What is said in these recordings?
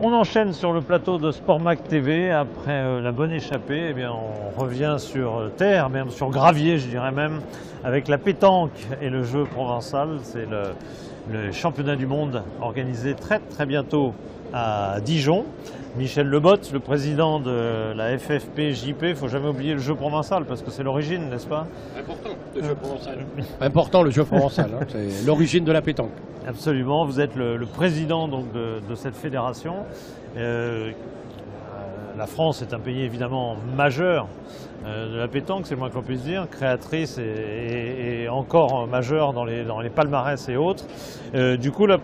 On enchaîne sur le plateau de Sportmac TV. Après la bonne échappée, eh bien, on revient sur terre, même sur gravier, je dirais même, avec la pétanque et le jeu provençal. C'est le championnat du monde organisé très bientôt à Dijon. Michel Lebotte, le président de la FFP-JP, il ne faut jamais oublier le jeu provençal parce que c'est l'origine, n'est-ce pas? Important, le jeu provençal. Important, le jeu provençal, hein. C'est l'origine de la pétanque. Absolument, vous êtes le président donc, de cette fédération. La France est un pays évidemment majeur de la pétanque, c'est le moins qu'on puisse dire, créatrice et encore majeure dans les palmarès et autres. Du coup, les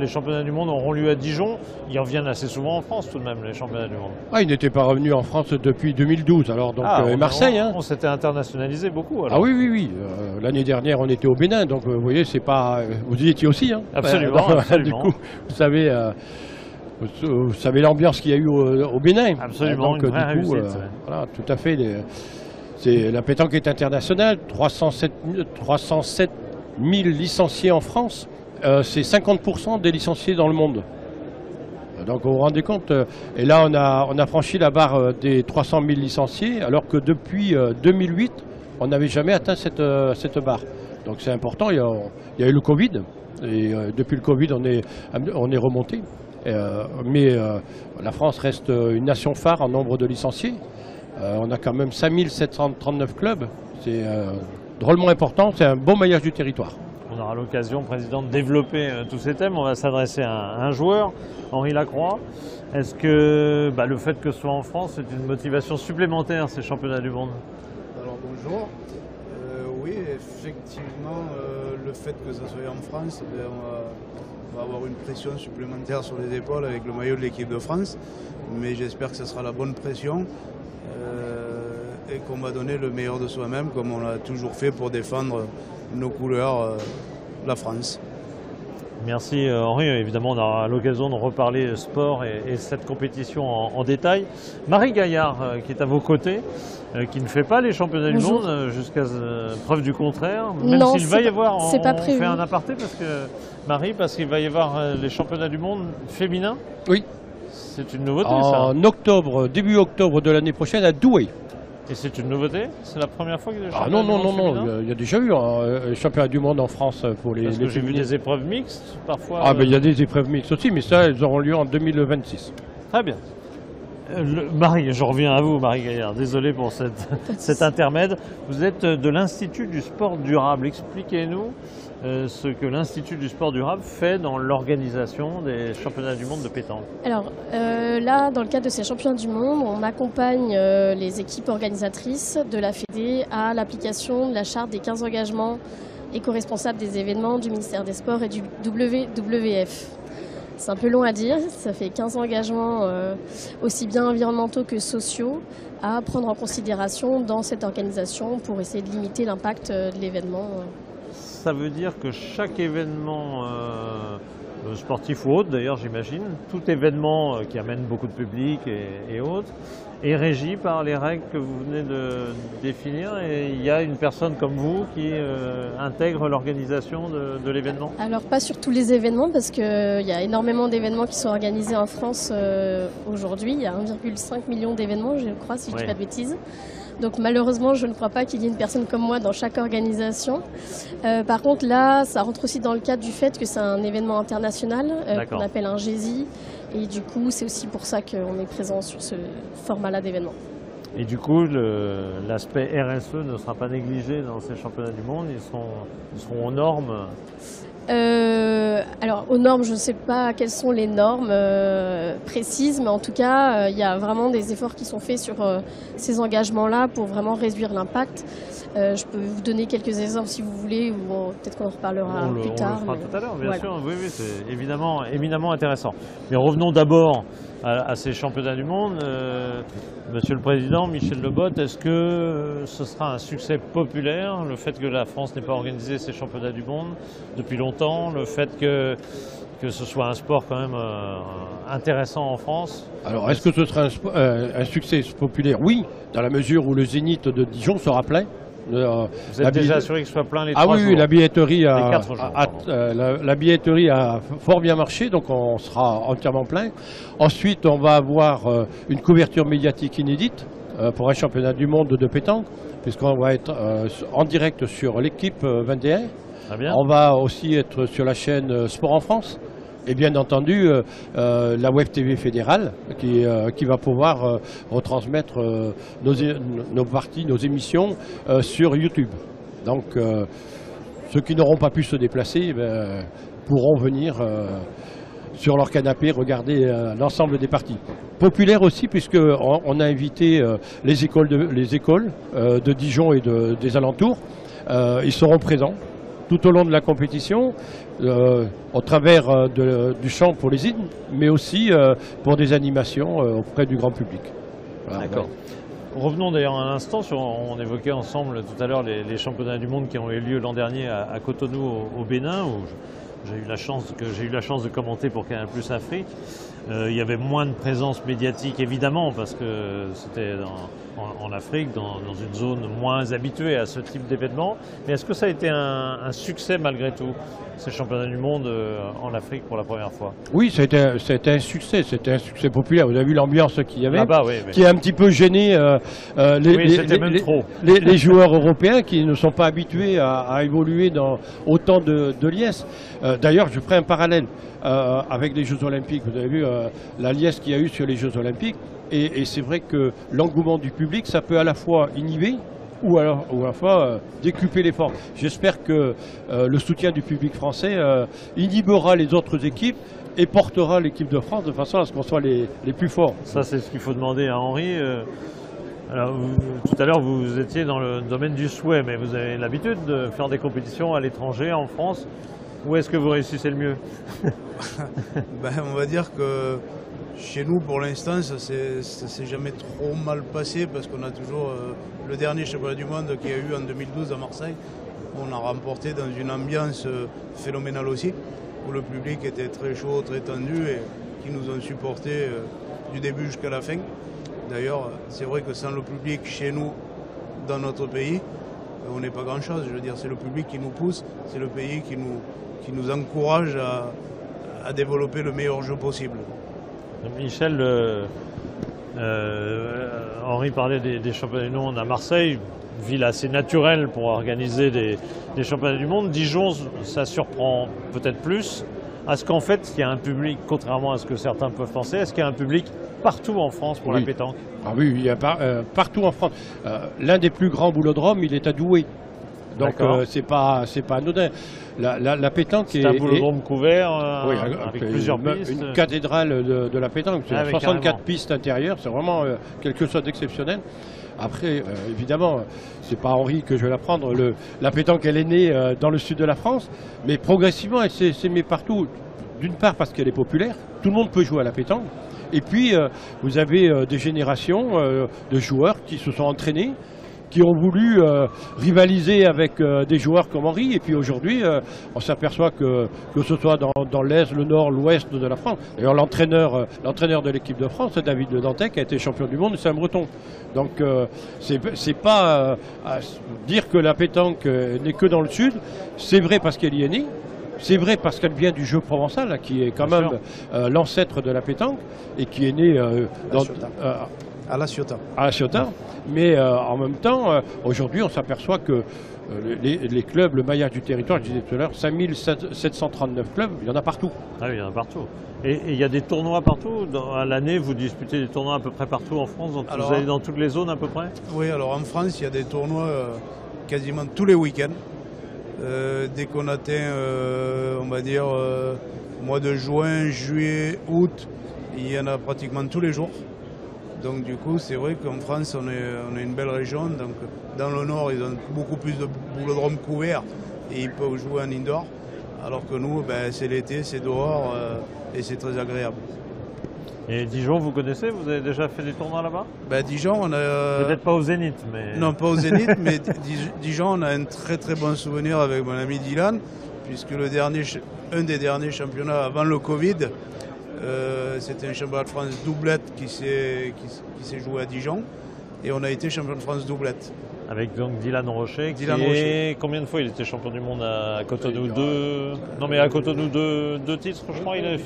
championnats du monde auront lieu à Dijon. Ils reviennent assez souvent en France tout de même, les championnats du monde. Ah, ils n'étaient pas revenus en France depuis 2012, alors donc Marseille. On s'était internationalisé beaucoup. Alors. Ah oui. L'année dernière, on était au Bénin, donc vous voyez, c'est pas. Vous y étiez aussi, hein. Absolument. Du coup, vous savez l'ambiance qu'il y a eu au Bénin. Absolument, donc, une vraie réussite. Voilà, tout à fait. La pétanque est internationale, 307 000 licenciés en France. C'est 50% des licenciés dans le monde. Donc vous vous rendez compte, et là on a franchi la barre des 300 000 licenciés, alors que depuis 2008, on n'avait jamais atteint cette barre. Donc c'est important, il y a eu le Covid, et depuis le Covid on est remonté. Mais la France reste une nation phare en nombre de licenciés. On a quand même 5 739 clubs. C'est drôlement important, c'est un bon maillage du territoire. On aura l'occasion, Président, de développer tous ces thèmes. On va s'adresser à un joueur, Henri Lacroix. Est-ce que le fait que ce soit en France, c'est une motivation supplémentaire, ces championnats du monde? Alors bonjour. Oui, effectivement, le fait que ça soit en France, on va avoir une pression supplémentaire sur les épaules avec le maillot de l'équipe de France. Mais j'espère que ce sera la bonne pression et qu'on va donner le meilleur de soi-même, comme on l'a toujours fait pour défendre nos couleurs, la France. Merci Henri. Évidemment, on aura l'occasion de reparler sport et cette compétition en détail. Marie Gaillard, qui est à vos côtés, qui ne fait pas les championnats du monde jusqu'à preuve du contraire. Même s'il va y avoir, on fait un aparté parce qu'il va y avoir les championnats du monde féminins. Oui. C'est une nouveauté, ça. En octobre, début octobre de l'année prochaine à Douai. Et c'est une nouveauté? C'est la première fois qu'il y a des championnats non, du monde féminins? Il y a déjà eu un championnat du monde en France pour les. Parce que j'ai vu des épreuves mixtes parfois. Ah, il y a des épreuves mixtes aussi, mais ça, elles auront lieu en 2026. Très bien. Marie, je reviens à vous, Marie Gaillard. Désolé pour cet intermède. Vous êtes de l'Institut du sport durable. Expliquez-nous ce que l'Institut du sport durable fait dans l'organisation des championnats du monde de pétanque. Alors là, dans le cadre de ces championnats du monde, on accompagne les équipes organisatrices de la Fédé à l'application de la charte des 15 engagements éco-responsables des événements du ministère des Sports et du WWF. C'est un peu long à dire, ça fait 15 engagements aussi bien environnementaux que sociaux à prendre en considération dans cette organisation pour essayer de limiter l'impact de l'événement. Ça veut dire que chaque événement sportif ou autre, d'ailleurs j'imagine, tout événement qui amène beaucoup de public et autres, est régi par les règles que vous venez de définir, et il y a une personne comme vous qui intègre l'organisation de l'événement? Alors pas sur tous les événements, parce qu'il y a énormément d'événements qui sont organisés en France aujourd'hui. Il y a 1,5 million d'événements, je crois, si je ne dis pas de bêtises. Donc malheureusement, je ne crois pas qu'il y ait une personne comme moi dans chaque organisation. Par contre, là, ça rentre aussi dans le cadre du fait que c'est un événement international qu'on appelle un GESI. Et du coup, c'est aussi pour ça qu'on est présent sur ce format-là d'événement. Et du coup, l'aspect RSE ne sera pas négligé dans ces championnats du monde? Ils seront aux normes? Alors aux normes, je ne sais pas quelles sont les normes précises, mais en tout cas, il y a vraiment des efforts qui sont faits sur ces engagements-là pour vraiment réduire l'impact. Je peux vous donner quelques exemples si vous voulez, ou peut-être qu'on en reparlera plus tard. On le fera tout à l'heure, bien sûr. Oui, c'est évidemment éminemment intéressant. Mais revenons d'abord à ces championnats du monde. Monsieur le Président, Michel Lebotte, est-ce que ce sera un succès populaire, le fait que la France n'ait pas organisé ces championnats du monde depuis longtemps, le fait que ce soit un sport quand même intéressant en France? Alors, est-ce que ce sera un succès populaire? Oui, dans la mesure où le Zénith de Dijon sera plein. Vous êtes déjà assuré que ce soit plein les 3 jours? Oui, la billetterie Les 4 jours, la billetterie a fort bien marché, donc on sera entièrement plein. Ensuite, on va avoir une couverture médiatique inédite pour un championnat du monde de pétanque, puisqu'on va être en direct sur l'équipe 21. Très bien. On va aussi être sur la chaîne Sport en France. Et bien entendu, la Web TV fédérale qui va pouvoir retransmettre nos parties, nos émissions sur YouTube. Donc ceux qui n'auront pas pu se déplacer pourront venir sur leur canapé regarder l'ensemble des parties. Populaire aussi, puisqu'on a invité les écoles de Dijon et des alentours. Ils seront présents tout au long de la compétition, au travers du chant pour les hymnes, mais aussi pour des animations auprès du grand public. Voilà. D'accord. Revenons d'ailleurs un instant on évoquait ensemble tout à l'heure les championnats du monde qui ont eu lieu l'an dernier à Cotonou au Bénin, où j'ai eu la chance de commenter pour Canal+ Afrique. Il y avait moins de présence médiatique évidemment parce que c'était en Afrique, dans une zone moins habituée à ce type d'événement. Mais est-ce que ça a été un succès malgré tout, ces championnats du monde en Afrique pour la première fois? Oui, c'était un succès populaire. Vous avez vu l'ambiance qu'il y avait, Oui, qui a un petit peu gêné les joueurs européens qui ne sont pas habitués à évoluer dans autant de liesses. D'ailleurs, je ferai un parallèle avec les Jeux Olympiques. Vous avez vu la liesse qu'il y a eu sur les Jeux Olympiques. Et c'est vrai que l'engouement du public, ça peut à la fois inhiber ou à la fois décupler l'effort. J'espère que le soutien du public français inhibera les autres équipes et portera l'équipe de France de façon à ce qu'on soit les plus forts. Ça, c'est ce qu'il faut demander à Henri. Alors, tout à l'heure, vous étiez dans le domaine du souhait, mais vous avez l'habitude de faire des compétitions à l'étranger, en France. Où est-ce que vous réussissez le mieux? On va dire que chez nous, pour l'instant, ça s'est jamais trop mal passé parce qu'on a toujours le dernier championnat du monde qu'il y a eu en 2012 à Marseille. On a remporté dans une ambiance phénoménale aussi, où le public était très chaud, très tendu et qui nous ont supportés du début jusqu'à la fin. D'ailleurs, c'est vrai que sans le public chez nous, dans notre pays, on n'est pas grand-chose. Je veux dire, c'est le public qui nous pousse, c'est le pays qui nous encourage à développer le meilleur jeu possible. Michel, Henri parlait des championnats du monde à Marseille, une ville assez naturelle pour organiser des championnats du monde. Dijon, ça surprend peut-être plus. Est-ce qu'en fait, il y a un public, contrairement à ce que certains peuvent penser, est-ce qu'il y a un public partout en France pour la pétanque? Ah oui, il y a partout en France. L'un des plus grands boulodromes, il est à Douai. Donc c'est pas anodin. La pétanque c'est un boulodrome couvert avec plusieurs pistes. Une cathédrale de la pétanque. 64 carrément. Pistes intérieures, c'est vraiment quelque chose d'exceptionnel. Après, évidemment, c'est pas Henri que je vais l'apprendre. La pétanque, elle est née dans le sud de la France, mais progressivement, elle s'est mise partout. D'une part parce qu'elle est populaire, tout le monde peut jouer à la pétanque. Et puis, vous avez des générations de joueurs qui se sont entraînés, qui ont voulu rivaliser avec des joueurs comme Henri. Et puis aujourd'hui, on s'aperçoit que ce soit dans l'Est, le Nord, l'Ouest de la France. D'ailleurs, l'entraîneur de l'équipe de France, David Le Dantec, a été champion du monde, c'est un Breton. Donc, c'est pas dire que la pétanque n'est que dans le Sud. C'est vrai parce qu'elle y est née. C'est vrai parce qu'elle vient du jeu provençal, là, qui est quand même l'ancêtre de la pétanque et qui est né à La Ciotat. À La Ciotat. Mais en même temps, aujourd'hui, on s'aperçoit que les clubs, le maillage du territoire, je disais tout à l'heure, 5739 clubs, il y en a partout. Ah oui, il y en a partout. Et il y a des tournois partout? À l'année, vous disputez des tournois à peu près partout en France? Vous allez dans toutes les zones à peu près? Oui, alors en France, il y a des tournois quasiment tous les week-ends. Dès qu'on atteint, on va dire, mois de juin, juillet, août, il y en a pratiquement tous les jours. Donc du coup, c'est vrai qu'en France, on est une belle région. Donc, dans le nord, ils ont beaucoup plus de boulodromes couverts et ils peuvent jouer en indoor. Alors que nous, c'est l'été, c'est dehors et c'est très agréable. Et Dijon, vous connaissez? Vous avez déjà fait des tournois là-bas? Dijon, on a... Peut-être pas au Zénith, mais... Non, pas au Zénith, mais Dijon, on a un très très bon souvenir avec mon ami Dylan, puisque un des derniers championnats avant le Covid, c'était un championnat de France doublette qui s'est joué à Dijon, et on a été champion de France doublette. Avec donc Dylan Rocher, Dylan qui Rocher. est... Combien de fois il était champion du monde à Cotonou? Non mais à Cotonou, deux titres, je crois. Il avait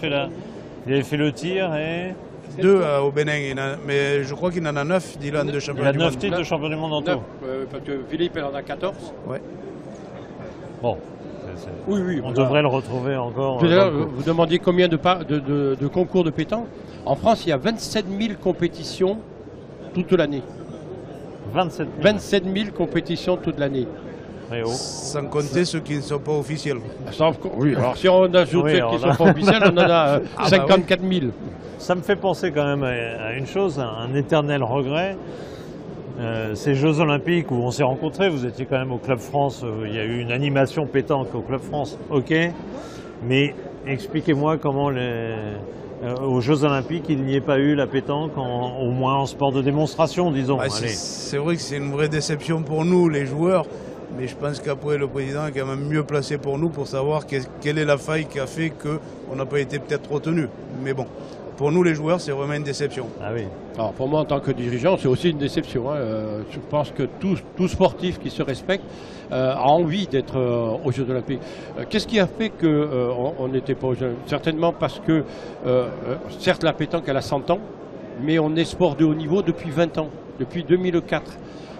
fait le tir et... 2 au Bénin, mais je crois qu'il en a 9, Dylan, de Il championnat a du 9 monde. titres de champion du monde en tout. Parce que Philippe, elle en a 14. Ouais. Bon, Oui, on voilà. devrait le retrouver encore. Tout à l'heure, dans le coup. vous demandiez combien de concours de pétanque. En France, il y a 27 000 compétitions toute l'année. 27 000. 27 000 compétitions toute l'année. Eh oh. Sans compter ceux qui ne sont pas officiels. Oui, alors si on ajoute Oui, ceux alors qui ne là- sont pas officiels, on en a bah 54 000. Ça me fait penser quand même à une chose, à un éternel regret. Ces Jeux Olympiques où on s'est rencontrés, vous étiez quand même au Club France, il y a eu une animation pétanque au Club France, ok, mais expliquez-moi comment aux Jeux Olympiques il n'y ait pas eu la pétanque, au moins en sport de démonstration, disons. Ah, Allez. c'est vrai que c'est une vraie déception pour nous, les joueurs, mais je pense qu'après le président est quand même mieux placé pour nous pour savoir quelle est la faille qui a fait qu'on n'a pas été peut-être retenu. Mais bon, pour nous les joueurs, c'est vraiment une déception. Ah oui. Alors pour moi, en tant que dirigeant, c'est aussi une déception. Hein. Je pense que tout sportif qui se respecte a envie d'être aux Jeux Olympiques. Qu'est-ce qui a fait qu'on n'était pas aux Jeux Olympiques? Certainement parce que, certes, la pétanque, elle a 100 ans, mais on est sport de haut niveau depuis 20 ans, depuis 2004.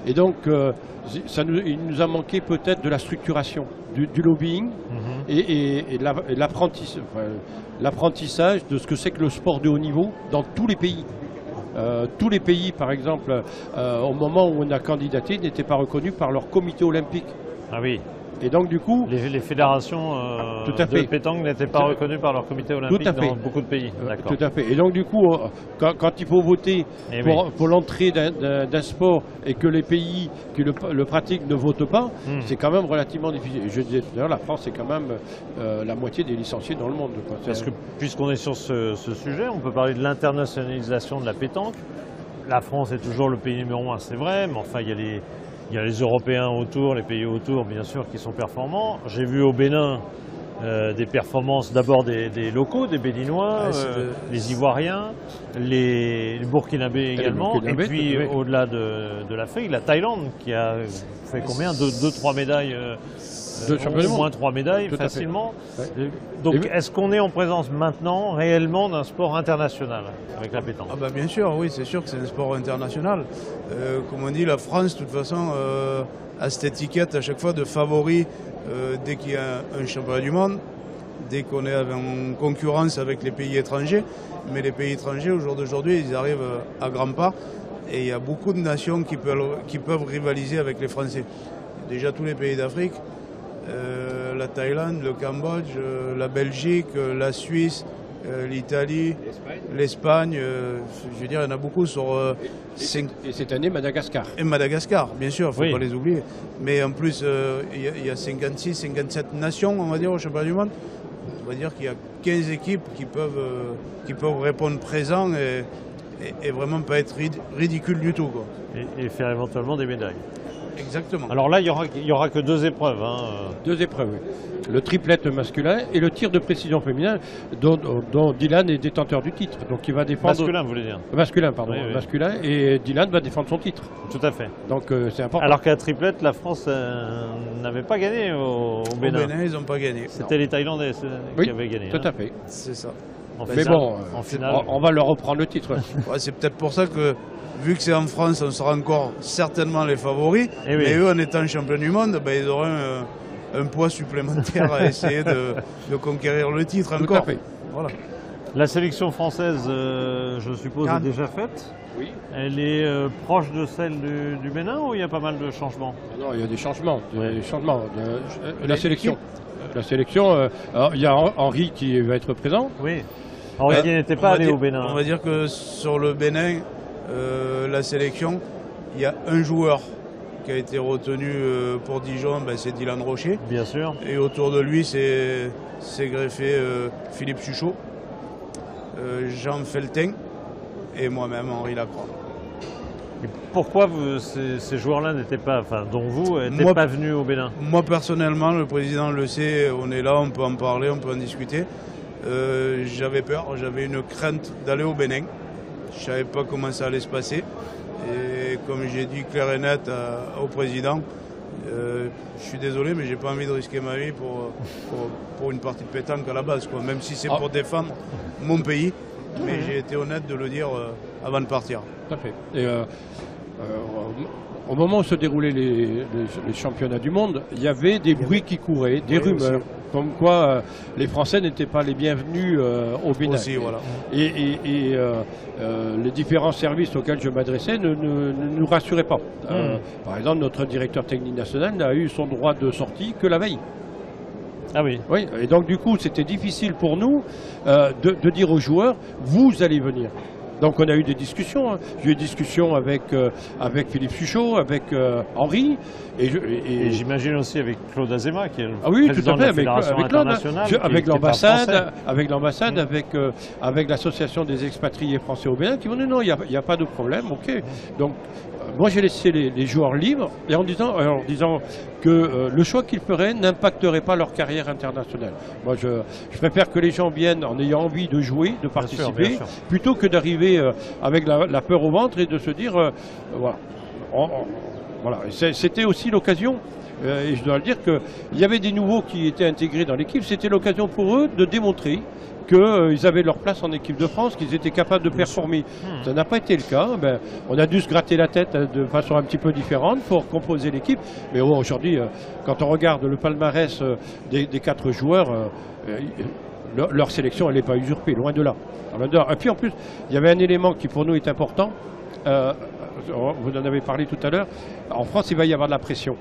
Et donc, il nous a manqué peut-être de la structuration, du lobbying et de l'apprentissage de ce que c'est que le sport de haut niveau dans tous les pays. Tous les pays, par exemple, au moment où on a candidaté, n'étaient pas reconnus par leur comité olympique. Ah oui. Et donc, du coup, Les fédérations Tout à de fait. pétanque n'étaient pas reconnues par leur comité olympique à fait. dans beaucoup de pays. D'accord. tout à fait. Et donc, du coup, quand il faut voter Eh pour l'entrée d'un sport et que les pays qui le pratiquent ne votent pas, c'est quand même relativement difficile. Et je disais tout à l'heure, la France, c'est quand même la moitié des licenciés dans le monde. Quoi. Parce que puisqu'on est sur ce sujet, on peut parler de l'internationalisation de la pétanque. La France est toujours le pays numéro 1, c'est vrai, mais enfin il y a les Européens autour, les pays autour bien sûr qui sont performants. J'ai vu au Bénin des performances d'abord des locaux, des Béninois, les Ivoiriens, les Burkinabés également, Burkinabés, et puis tout à fait. au-delà de l'Afrique, la Thaïlande qui a fait combien? 3 médailles Deux champions du au monde. moins 3 médailles Tout à fait. facilement. Ouais. Donc Et- est-ce qu'on est en présence maintenant réellement d'un sport international avec la pétanque? Ah bah bien sûr, oui, c'est sûr que c'est un sport international. Comme on dit, la France, de toute façon, a cette étiquette à chaque fois de favori dès qu'il y a un championnat du monde, dès qu'on est en concurrence avec les pays étrangers. Mais les pays étrangers, au jour d'aujourd'hui, ils arrivent à grands pas. Et il y a beaucoup de nations qui peuvent rivaliser avec les Français. Déjà tous les pays d'Afrique, la Thaïlande, le Cambodge, la Belgique, la Suisse, l'Italie, l'Espagne, je veux dire, il y en a beaucoup sur Et cette année, Madagascar. et Madagascar, bien sûr, il ne faut Oui. pas les oublier. Mais en plus, il y a 56, 57 nations, on va dire, au championnat du monde. On va dire qu'il y a 15 équipes qui peuvent répondre présent et vraiment pas être ridicule du tout, quoi. Et faire éventuellement des médailles. Exactement. Alors là, il y aura que 2 épreuves. Hein. 2 épreuves, oui. Le triplette masculin et le tir de précision féminin, dont Dylan est détenteur du titre. Donc il va défendre. Masculin, vous voulez dire? Masculin, pardon. Oui, oui. Masculin. Et Dylan va défendre son titre. Tout à fait. Donc c'est important. Alors qu'à triplette, la France n'avait pas gagné au Au Bénin. Bénin, ils n'ont pas gagné. C'était les Thaïlandais oui, qui avaient gagné. tout hein. à fait. C'est ça. En Mais finale- bon, en finale. on va leur reprendre le titre. Ouais, c'est peut-être pour ça que, vu que c'est en France, on sera encore certainement les favoris. Eh oui. Mais eux, en étant champions du monde, ben, ils auront un poids supplémentaire à essayer de conquérir le titre Tout encore. à fait. Voilà. La sélection française, je suppose, est déjà faite. Oui. Elle est proche de celle du Bénin ou il y a pas mal de changements? Non, il y a des changements. Ouais. La sélection. La sélection, alors, il y a Henri qui va être présent. Oui. Henri qui n'était pas allé au Bénin. On va dire que sur le Bénin, la sélection, il y a un joueur qui a été retenu pour Dijon, ben, c'est Dylan Rocher. Bien sûr. Et autour de lui, c'est greffé Philippe Chuchot, Jean Feltin et moi-même, Henri Lacroix. Et pourquoi ces joueurs-là n'étaient pas, enfin, dont vous, n'étaient Moi- pas venus au Bénin? Moi, personnellement, le président le sait, on est là, on peut en parler, on peut en discuter. J'avais peur, j'avais une crainte d'aller au Bénin. je ne savais pas comment ça allait se passer. Et comme j'ai dit clair et net au président, je suis désolé, mais j'ai pas envie de risquer ma vie pour une partie de pétanque à la base, quoi. Même si c'est pour défendre mon pays. Mais j'ai été honnête de le dire avant de partir. Tout à fait. Et, au moment où se déroulaient les championnats du monde, il y avait des bruits qui couraient, des rumeurs, comme quoi les Français n'étaient pas les bienvenus au Bénin. Aussi, voilà. Et les différents services auxquels je m'adressais ne nous rassuraient pas. Par exemple, notre directeur technique national n'a eu son droit de sortie que la veille. Ah oui. Oui, et donc du coup, c'était difficile pour nous de dire aux joueurs, vous allez venir. Donc on a eu des discussions. Hein. J'ai eu des discussions avec Philippe Suchot, avec Henri. Et j'imagine aussi avec Claude Azéma, qui est le tout président à fait, de la Fédération internationale. Avec l'ambassade, avec l'association des expatriés français au Bénin, qui m'ont dit non, il n'y a pas de problème, ok. Donc moi j'ai laissé les joueurs libres et en disant que le choix qu'ils feraient n'impacterait pas leur carrière internationale. Moi je préfère que les gens viennent en ayant envie de jouer, de participer, bien sûr. Plutôt que d'arriver avec la peur au ventre et de se dire voilà. Voilà. C'était aussi l'occasion, et je dois le dire, qu'il y avait des nouveaux qui étaient intégrés dans l'équipe. C'était l'occasion pour eux de démontrer qu'ils avaient leur place en équipe de France, qu'ils étaient capables de performer. Ça n'a pas été le cas. On a dû se gratter la tête de façon un petit peu différente pour composer l'équipe. Mais aujourd'hui, quand on regarde le palmarès des 4 joueurs, leur sélection, elle n'est pas usurpée, loin de là. Et puis en plus, il y avait un élément qui pour nous est important. Vous en avez parlé tout à l'heure. En France, il va y avoir de la pression.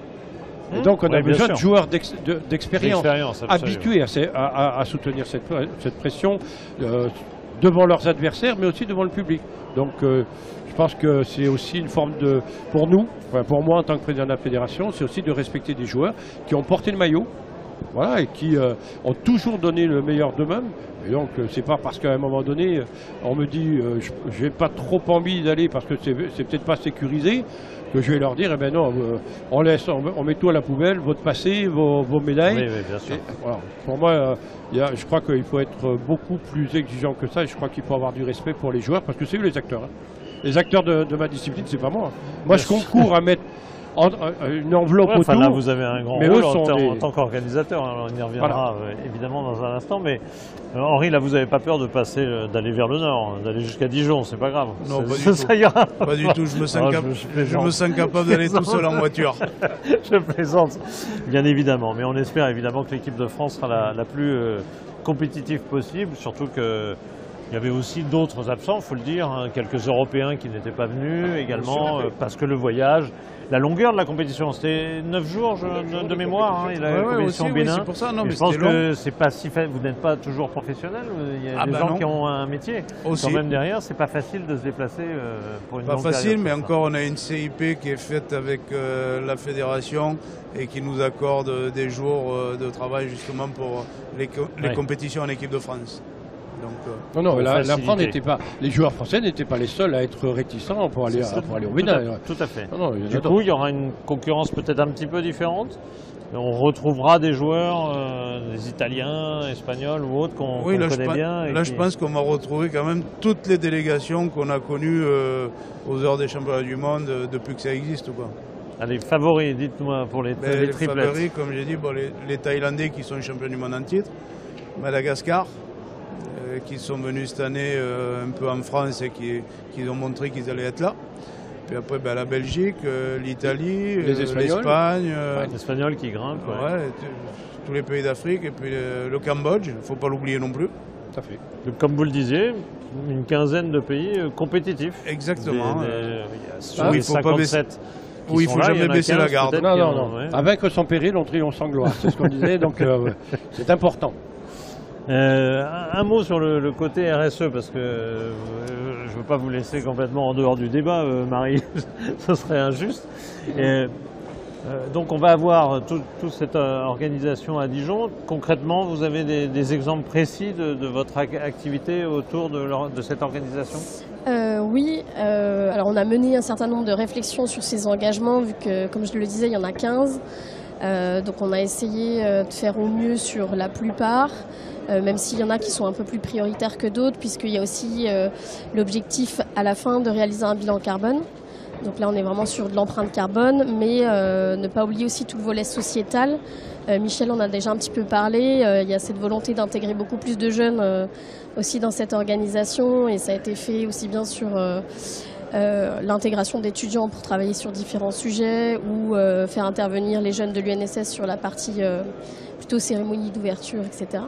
Et donc, on a besoin de joueurs d'expérience habitués à soutenir cette pression devant leurs adversaires, mais aussi devant le public. Donc, je pense que c'est aussi une forme de... Pour nous, pour moi en tant que président de la fédération, c'est aussi de respecter des joueurs qui ont porté le maillot. Voilà, et qui ont toujours donné le meilleur d'eux-mêmes. Et donc, c'est pas parce qu'à un moment donné, on me dit j'ai pas trop envie d'aller parce que c'est peut-être pas sécurisé, que je vais leur dire, eh ben non, on met tout à la poubelle, votre passé, vos médailles. Oui, bien sûr. Et, voilà. Pour moi, je crois qu'il faut être beaucoup plus exigeant que ça, et je crois qu'il faut avoir du respect pour les joueurs, parce que c'est eux les acteurs. Hein. Les acteurs de ma discipline, c'est pas moi. Moi, je concours à mettre une enveloppe autour. Là, vous avez un grand mais rôle en tant qu'organisateur. On y reviendra évidemment dans un instant. Mais Henri, là, vous n'avez pas peur d'aller vers le nord, d'aller jusqu'à Dijon, c'est pas grave. Non, pas du tout. Ça ira. Pas du tout. Je me sens capable d'aller tout seul en voiture. Je plaisante, bien évidemment. Mais on espère évidemment que l'équipe de France sera la plus compétitive possible, surtout que. Il y avait aussi d'autres absents, il faut le dire, hein, quelques Européens qui n'étaient pas venus également, parce que le voyage, la longueur de la compétition, c'était 9 jours de mémoire, hein, il a la compétition au Bénin. C'est pour ça, non, mais je pense que c'est pas si facile, vous n'êtes pas toujours professionnel, il y a des gens qui ont un métier. Aussi. Quand même derrière, c'est pas facile de se déplacer pour une longue période. Pas facile, mais encore on a une CIP qui est faite avec la fédération et qui nous accorde des jours de travail justement pour les compétitions en équipe de France. Donc, non, la France n'était pas. Les joueurs français n'étaient pas les seuls à être réticents pour aller au Bénin. Tout à fait. Du coup, il y aura une concurrence peut-être un petit peu différente. On retrouvera des joueurs, des Italiens, Espagnols ou autres qu'on connaît bien. Là, je pense qu'on va retrouver quand même toutes les délégations qu'on a connues aux heures des championnats du monde depuis que ça existe, quoi. Allez, favoris, dites-moi pour les triplettes. Les favoris, comme j'ai dit, les Thaïlandais qui sont champions du monde en titre, Madagascar, qui sont venus cette année un peu en France et qui ont montré qu'ils allaient être là. Puis après, la Belgique, l'Italie, l'Espagne. Les Espagnols qui grimpent. Tous les pays d'Afrique et puis le Cambodge, il ne faut pas l'oublier non plus. Tout à fait. Donc, comme vous le disiez, une quinzaine de pays compétitifs. Exactement. Il faut pas baisser. Oui, il ne faut jamais baisser la garde. Non. À vaincre sans péril, on triomphe sans gloire. C'est ce qu'on disait, donc c'est important. Un mot sur le côté RSE, parce que je ne veux pas vous laisser complètement en dehors du débat, Marie, ce serait injuste. Donc on va avoir toute cette organisation à Dijon. Concrètement, vous avez des exemples précis de votre activité autour de cette organisation ? Oui, alors on a mené un certain nombre de réflexions sur ces engagements, vu que, comme je le disais, il y en a 15. Donc on a essayé de faire au mieux sur la plupart, même s'il y en a qui sont un peu plus prioritaires que d'autres, puisqu'il y a aussi l'objectif à la fin de réaliser un bilan carbone. Donc là on est vraiment sur de l'empreinte carbone, mais ne pas oublier aussi tout le volet sociétal. Michel en a déjà un petit peu parlé, il y a cette volonté d'intégrer beaucoup plus de jeunes aussi dans cette organisation, et ça a été fait aussi bien sur l'intégration d'étudiants pour travailler sur différents sujets, ou faire intervenir les jeunes de l'UNSS sur la partie plutôt cérémonie d'ouverture, etc.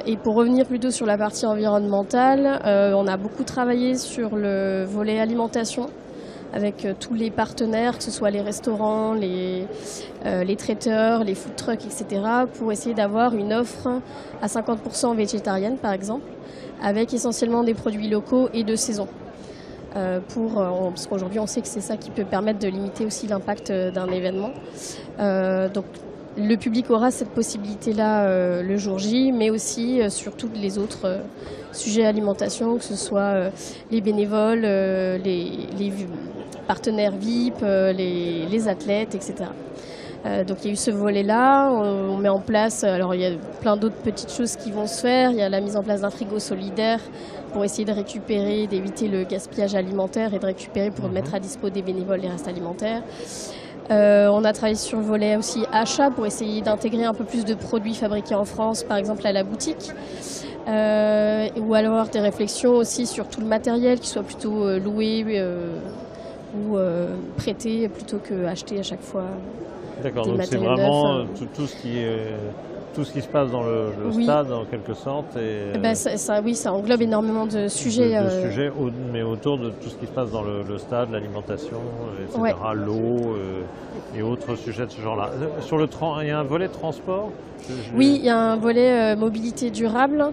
Et pour revenir plutôt sur la partie environnementale, on a beaucoup travaillé sur le volet alimentation, avec tous les partenaires, que ce soit les restaurants, les traiteurs, les food trucks, etc., pour essayer d'avoir une offre à 50% végétarienne, par exemple, avec essentiellement des produits locaux et de saison. Parce qu'aujourd'hui, on sait que c'est ça qui peut permettre de limiter aussi l'impact d'un événement. Donc, le public aura cette possibilité-là le jour J, mais aussi sur tous les autres sujets alimentation, que ce soit les bénévoles, les partenaires VIP, les athlètes, etc. Donc il y a eu ce volet-là, on met en place, alors il y a plein d'autres petites choses qui vont se faire, il y a la mise en place d'un frigo solidaire pour essayer de récupérer, d'éviter le gaspillage alimentaire et de récupérer pour mettre à dispo des bénévoles les restes alimentaires. On a travaillé sur le volet aussi achat pour essayer d'intégrer un peu plus de produits fabriqués en France, par exemple à la boutique. Ou alors des réflexions aussi sur tout le matériel qui soit plutôt loué ou prêté plutôt qu'acheté à chaque fois. D'accord, donc c'est vraiment tout ce qui se passe dans le stade en quelque sorte. Et, oui, ça englobe énormément de sujets. Mais autour de tout ce qui se passe dans le stade, l'alimentation, etc., ouais. L'eau et autres sujets de ce genre-là. Il y a un volet transport. Oui, il y a un volet mobilité durable.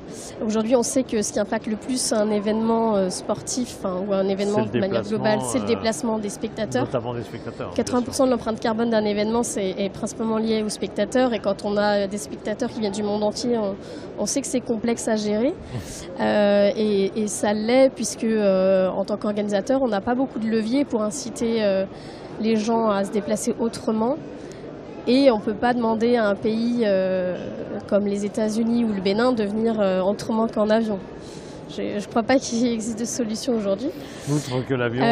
Aujourd'hui, on sait que ce qui impacte le plus un événement sportif ou un événement de manière globale, c'est le déplacement des spectateurs. Notamment des spectateurs. 80% de l'empreinte carbone d'un événement est principalement lié aux spectateurs. Et quand on a des spectateurs qui viennent du monde entier, on sait que c'est complexe à gérer. Et ça l'est puisque, en tant qu'organisateur, on n'a pas beaucoup de leviers pour inciter les gens à se déplacer autrement. Et on ne peut pas demander à un pays comme les États-Unis ou le Bénin de venir autrement qu'en avion. Je ne crois pas qu'il existe de solution aujourd'hui. Outre que l'avion,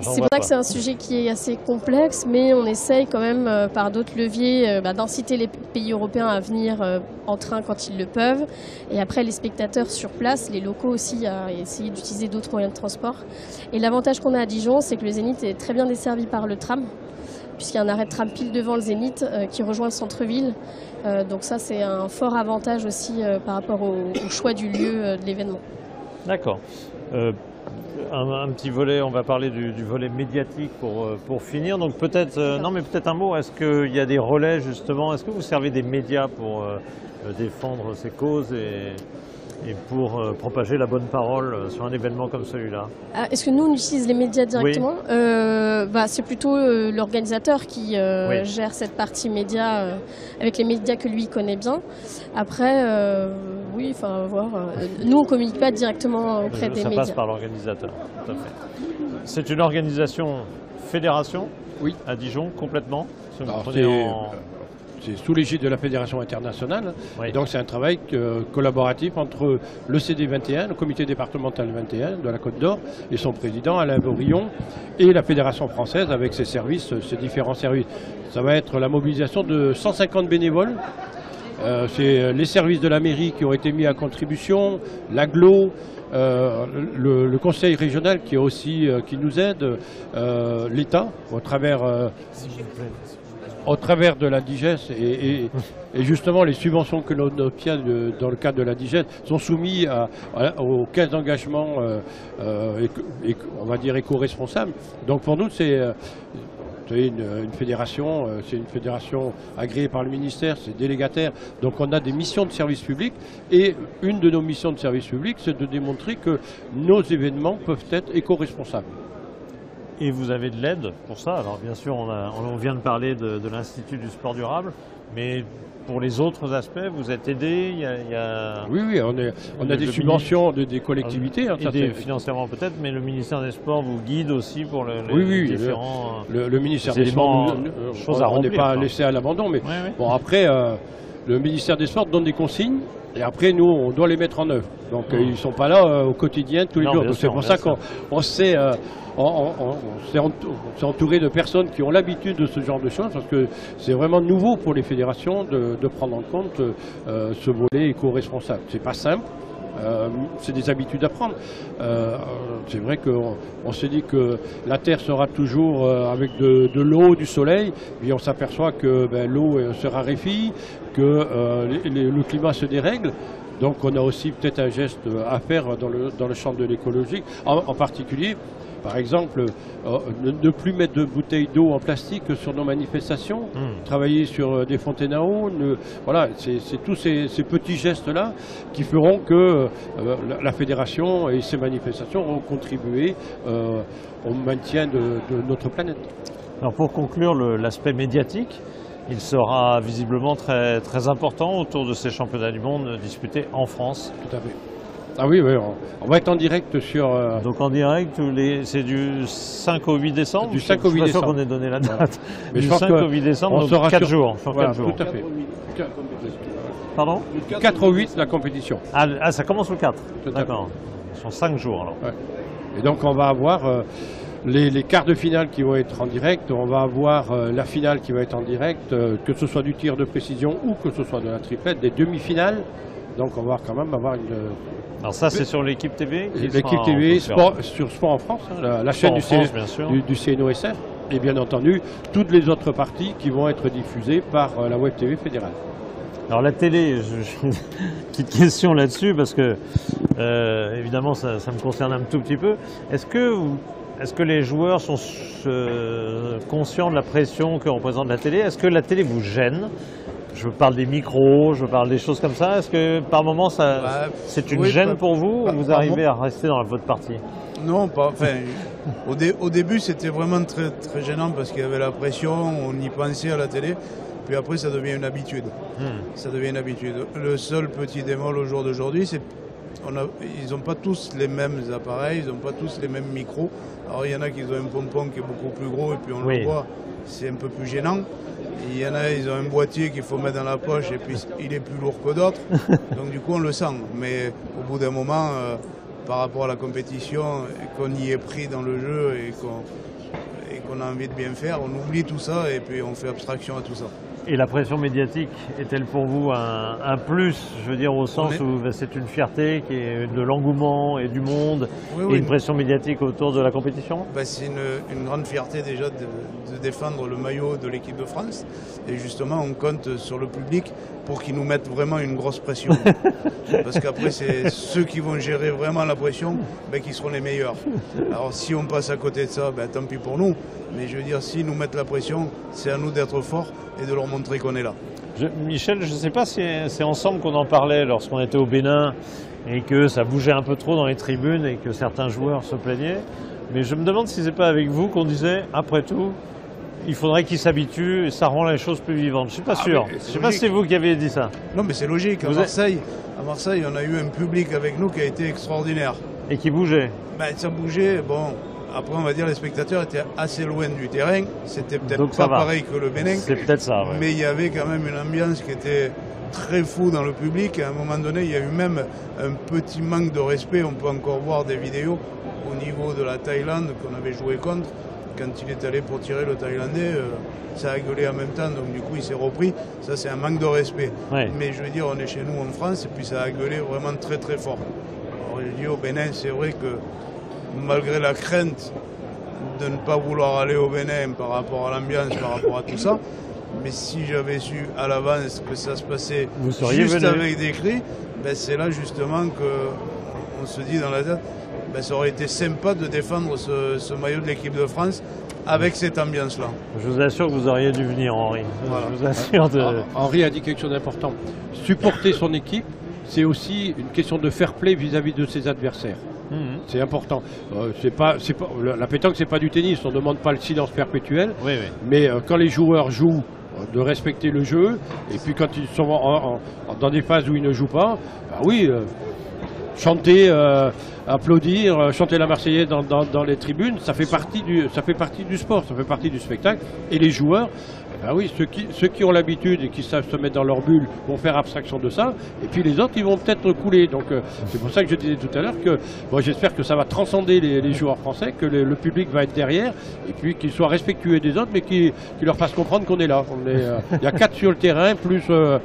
c'est pour ça que c'est un sujet qui est assez complexe, mais on essaye quand même par d'autres leviers d'inciter les pays européens à venir en train quand ils le peuvent. Et après, les spectateurs sur place, les locaux aussi, à essayer d'utiliser d'autres moyens de transport. Et l'avantage qu'on a à Dijon, c'est que le Zénith est très bien desservi par le tram, puisqu'il y a un arrêt de tram pile devant le Zénith qui rejoint le centre-ville. Donc ça, c'est un fort avantage aussi par rapport au choix du lieu de l'événement. D'accord. Un petit volet, on va parler du volet médiatique pour finir. Donc peut-être, peut-être un mot, est-ce qu'il y a des relais justement, est-ce que vous servez des médias pour défendre ces causes et pour propager la bonne parole sur un événement comme celui-là? Est-ce que nous, on utilise les médias directement? Oui. C'est plutôt l'organisateur qui gère cette partie média avec les médias que lui connaît bien. Après, oui, voir. Nous, on ne communique pas directement auprès des médias. Ça passe par l'organisateur, tout à fait. C'est une organisation fédération à Dijon, complètement. C'est sous l'égide de la Fédération internationale. Oui. Et donc c'est un travail collaboratif entre le CD21, le comité départemental 21 de la Côte d'Or et son président Alain Bourillon et la Fédération française avec ses services, ses différents services. Ça va être la mobilisation de 150 bénévoles. C'est les services de la mairie qui ont été mis à contribution, l'AGLO, le conseil régional qui nous aide, l'État au travers de la DIGES et justement les subventions que l'on obtient dans le cadre de la DIGES sont soumises aux 15 engagements on va dire éco-responsables. Donc pour nous c'est une fédération, agréée par le ministère, c'est délégataire. Donc on a des missions de service public et une de nos missions de service public c'est de démontrer que nos événements peuvent être éco-responsables. Et vous avez de l'aide pour ça. Alors bien sûr, on vient de parler de l'Institut du sport durable, Mais pour les autres aspects, vous êtes aidé, il y a... Oui, on a des subventions des collectivités. Hein, aidé financièrement peut-être, mais le ministère des Sports vous guide aussi pour les différents... Le ministère des Sports, on n'est pas laissé à l'abandon, mais bon, après, le ministère des Sports donne des consignes, et après, nous, on doit les mettre en œuvre. Donc, ils ne sont pas là au quotidien, tous les jours. C'est pour ça qu'on s'est entouré de personnes qui ont l'habitude de ce genre de choses, parce que c'est vraiment nouveau pour les fédérations de prendre en compte ce volet éco-responsable. C'est pas simple. C'est des habitudes à prendre. C'est vrai qu'on se dit que la Terre sera toujours avec de l'eau, du soleil, puis on s'aperçoit que l'eau se raréfie, que le climat se dérègle. Donc on a aussi peut-être un geste à faire dans le champ de l'écologie, en particulier. Par exemple, ne plus mettre de bouteilles d'eau en plastique sur nos manifestations, travailler sur des fontaines à eau. Voilà, c'est tous ces petits gestes-là qui feront que la fédération et ses manifestations vont contribuer au maintien de notre planète. Alors pour conclure l'aspect médiatique, il sera visiblement très, très important autour de ces championnats du monde disputés en France. Tout à fait. Ah oui, on va être en direct sur... Donc en direct, c'est du 5 au 8 décembre. Du 5 au 8 décembre. Je suis pas sûr qu'on ait donné la date. Voilà. Mais du 5 au 8 décembre, on sera 4 jours. Voilà, 4 jours. Tout à fait. Pardon? 4 au 8, la compétition. Ah, ça commence au 4. D'accord. Ce sont 5 jours alors. Ouais. Et donc on va avoir les quarts de finale qui vont être en direct, on va avoir la finale qui va être en direct, que ce soit du tir de précision ou que ce soit de la triplette, des demi-finales. Donc on va quand même avoir une... Alors ça c'est sur l'équipe TV? L'équipe TV, sur Sport en France, hein, la chaîne du CNOSF, et bien entendu toutes les autres parties qui vont être diffusées par la Web TV fédérale. Alors la télé, petite question là-dessus parce que évidemment ça me concerne un tout petit peu. Est-ce que les joueurs sont conscients de la pression que représente la télé? Est-ce que la télé vous gêne? Je parle des micros, je parle des choses comme ça. Est-ce que par moment c'est une gêne pour vous ou vous arrivez à rester dans votre partie? Non, pas. Enfin, au début c'était vraiment très, très gênant parce qu'il y avait la pression, on y pensait à la télé. Puis après ça devient une habitude. Ça devient une habitude. Le seul petit bémol au jour d'aujourd'hui, c'est ils n'ont pas tous les mêmes appareils, ils n'ont pas tous les mêmes micros. Alors il y en a qui ont un pompon qui est beaucoup plus gros et puis on le voit, c'est un peu plus gênant. Il y en a, ils ont un boîtier qu'il faut mettre dans la poche et puis il est plus lourd que d'autres. Donc du coup on le sent. Mais au bout d'un moment, par rapport à la compétition, qu'on y est pris dans le jeu et qu'on a envie de bien faire, on oublie tout ça et puis on fait abstraction à tout ça. Et la pression médiatique est-elle pour vous un plus, je veux dire, au sens où c'est une fierté qui est de l'engouement et du monde, et une pression médiatique autour de la compétition? C'est une grande fierté déjà de défendre le maillot de l'équipe de France. Et justement, on compte sur le public pour qu'ils nous mettent vraiment une grosse pression. Parce qu'après, c'est ceux qui vont gérer vraiment la pression qui seront les meilleurs. Alors si on passe à côté de ça, tant pis pour nous. Mais je veux dire, s'ils nous mettent la pression, c'est à nous d'être forts et de leur montrer qu'on est là. Michel, je ne sais pas si c'est ensemble qu'on en parlait lorsqu'on était au Bénin et que ça bougeait un peu trop dans les tribunes et que certains joueurs se plaignaient. Mais je me demande si c'est pas avec vous qu'on disait, après tout, il faudrait qu'ils s'habituent et ça rend les choses plus vivantes. Je ne suis pas sûr. Je ne sais pas si c'est vous qui avez dit ça. Non, mais c'est logique. À Marseille, on a eu un public avec nous qui a été extraordinaire. Et qui bougeait. Ça bougeait, bon... Après, on va dire les spectateurs étaient assez loin du terrain. C'était peut-être pas pareil que le Bénin. C'est peut-être ça, ouais. Mais il y avait quand même une ambiance qui était très fou dans le public. À un moment donné, il y a eu même un petit manque de respect. On peut encore voir des vidéos au niveau de la Thaïlande qu'on avait joué contre. Quand il est allé pour tirer le Thaïlandais, ça a gueulé en même temps. Donc du coup, il s'est repris. Ça, c'est un manque de respect. Ouais. Mais je veux dire, on est chez nous en France et puis ça a gueulé vraiment très très fort. Alors, je dis au Bénin, c'est vrai que malgré la crainte de ne pas vouloir aller au Bénin par rapport à l'ambiance, par rapport à tout ça, mais si j'avais su à l'avance que ça se passait juste avec des cris, c'est là justement qu'on se dit dans la tête, ça aurait été sympa de défendre ce maillot de l'équipe de France avec cette ambiance-là. Je vous assure que vous auriez dû venir, Henri. Voilà. Je vous assure Henri a dit quelque chose d'important. Supporter son équipe, c'est aussi une question de fair play vis-à-vis de ses adversaires. C'est important. La pétanque, c'est pas du tennis. On ne demande pas le silence perpétuel. Mais quand les joueurs jouent de respecter le jeu. Et puis quand ils sont dans des phases où ils ne jouent pas, bah oui, chanter, applaudir, chanter la Marseillaise dans les tribunes, ça fait partie du sport, ça fait partie du spectacle. Et les joueurs, ben oui, ceux qui ont l'habitude et qui savent se mettre dans leur bulle vont faire abstraction de ça. Et puis les autres, ils vont peut-être couler. Donc c'est pour ça que je disais tout à l'heure que bon, j'espère que ça va transcender les joueurs français, que le public va être derrière, et puis qu'ils soient respectueux des autres, mais qu'ils leur fassent comprendre qu'on est là. Il y a 4 sur le terrain, plus... ce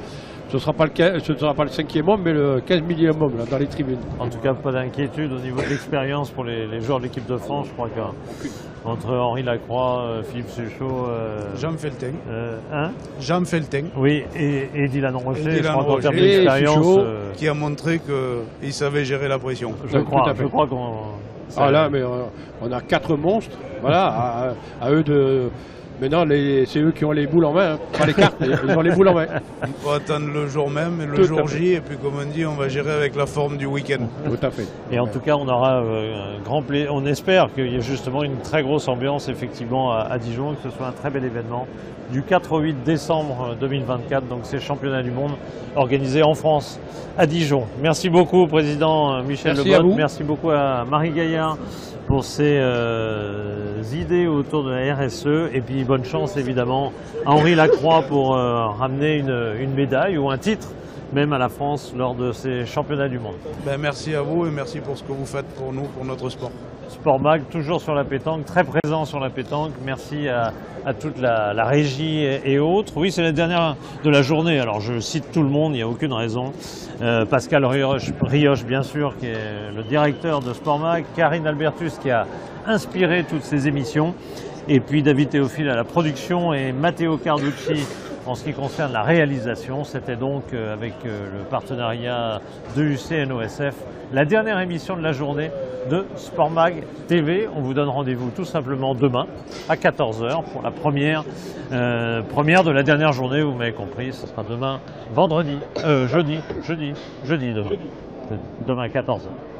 ne sera pas le 5e homme, mais le 15 millième homme là, dans les tribunes. En tout cas, pas d'inquiétude au niveau de l'expérience pour les joueurs de l'équipe de France. Je crois qu'entre Henri Lacroix, Philippe Suchot... Jean Feltin. Jean Feltin. Oui, et Dylan Rocher, je crois Rocher, qu'en termes d'expérience... qui a montré qu'il savait gérer la pression. Je crois qu'on... Ah là, mais on a 4 monstres, voilà, à eux de... Maintenant, c'est eux qui ont les boules en main, hein. Pas les cartes, ils ont les boules en main. On va attendre le jour même et le jour J, et puis comme on dit, on va gérer avec la forme du week-end. Tout à fait. Et en tout cas, on aura un grand plaisir. On espère qu'il y ait justement une très grosse ambiance effectivement à Dijon, que ce soit un très bel événement du 4 au 8 décembre 2024, donc ces championnats du monde organisés en France, à Dijon. Merci beaucoup, Président Michel Legault. Merci beaucoup à Marie Gaillard pour ces idées autour de la RSE, et puis bonne chance évidemment à Henri Lacroix pour ramener une médaille ou un titre même à la France lors de ces championnats du monde. Ben, merci à vous et merci pour ce que vous faites pour nous, pour notre sport. Sport Mag, toujours sur la pétanque, très présent sur la pétanque. Merci à toute la régie et autres. Oui, c'est la dernière de la journée, alors je cite tout le monde, il n'y a aucune raison. Pascal Rioche, bien sûr, qui est le directeur de Sport Mag, Karine Albertus, qui a inspiré toutes ces émissions, et puis David Théophile à la production et Matteo Carducci en ce qui concerne la réalisation. C'était donc avec le partenariat de UCNOSF la dernière émission de la journée de Sport Mag TV. On vous donne rendez-vous tout simplement demain à 14 h pour la première de la dernière journée. Vous m'avez compris, ce sera demain jeudi demain à 14 h.